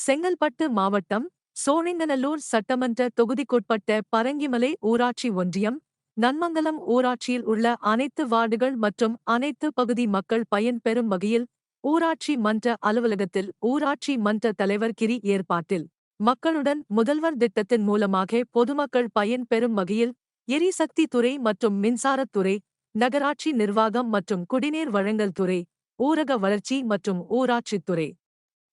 செங்கல்பட்டு மாவட்டம் சோழிங்கநல்லூர் சட்டமன்ற தொகுதிக்குட்பட்ட பரங்கிமலை ஊராட்சி ஒன்றியம் நன்மங்கலம் ஊராட்சியில் உள்ள அனைத்து வார்டுகள் மற்றும் அனைத்து பகுதி மக்கள் பயன்பெறும் வகையில் ஊராட்சி மன்ற அலுவலகத்தில் ஊராட்சி மன்ற தலைவர் கிரி ஏற்பாட்டில் மக்களுடன் முதல்வர் திட்டத்தின் மூலமாக பொதுமக்கள் பயன்பெறும் வகையில் எரிசக்தி துறை மற்றும் மின்சாரத்துறை, நகராட்சி நிர்வாகம் மற்றும் குடிநீர் வழங்கல் துறை, ஊரக வளர்ச்சி மற்றும் ஊராட்சித்துறை,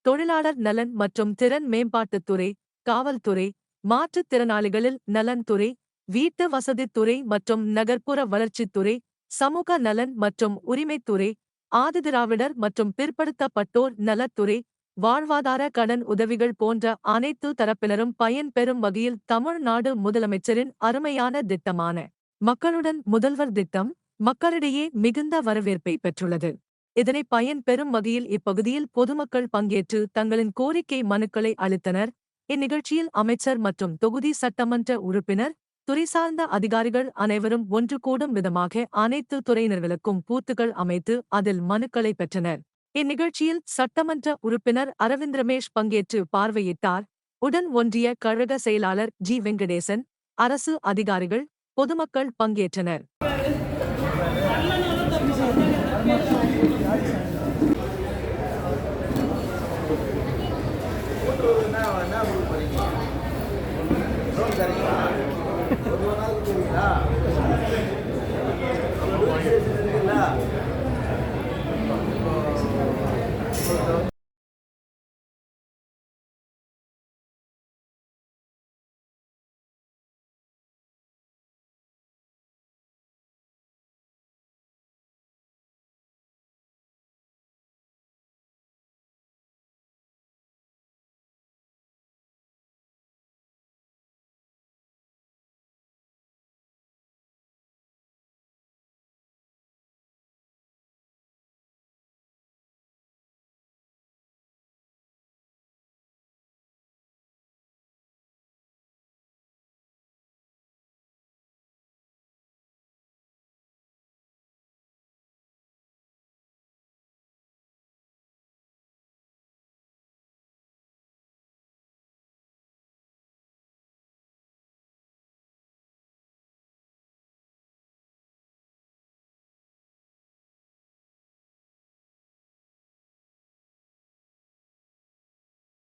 தொழிலாளர் நலன் மற்றும் திறன் மேம்பாட்டுத்துறை, காவல்துறை, மாற்றுத்திறனாளிகளில் நலன் துறை, வீட்டு வசதித்துறை மற்றும் நகர்ப்புற வளர்ச்சித்துறை, சமூக நலன் மற்றும் உரிமைத்துறை, ஆதிதிராவிடர் மற்றும் பிற்படுத்தப்பட்டோர் நலத்துறை, வாழ்வாதார கடன் உதவிகள் போன்ற அனைத்து தரப்பினரும் பயன்பெறும் வகையில் தமிழ்நாடு முதலமைச்சரின் அருமையான திட்டமான மக்களுடன் முதல்வர் திட்டம் மக்களிடையே மிகுந்த வரவேற்பை பெற்றுள்ளது. இதனை பயன்பெறும் வகையில் இப்பகுதியில் பொதுமக்கள் பங்கேற்று தங்களின் கோரிக்கை மனுக்களை அளித்தனர். இந்நிகழ்ச்சியில் அமைச்சர் மற்றும் தொகுதி சட்டமன்ற உறுப்பினர், துறை சார்ந்த அதிகாரிகள் அனைவரும் ஒன்று கூடும் விதமாக அனைத்து துறையினர்களுக்கும் பூத்துகள் அமைத்து அதில் மனுக்களை பெற்றனர். இந்நிகழ்ச்சியில் சட்டமன்ற உறுப்பினர் அரவிந்த் ரமேஷ் பங்கேற்று பார்வையிட்டார். உடன் ஒன்றிய கழக செயலாளர் ஜி வெங்கடேசன், அரசு அதிகாரிகள், பொதுமக்கள் பங்கேற்றனர்.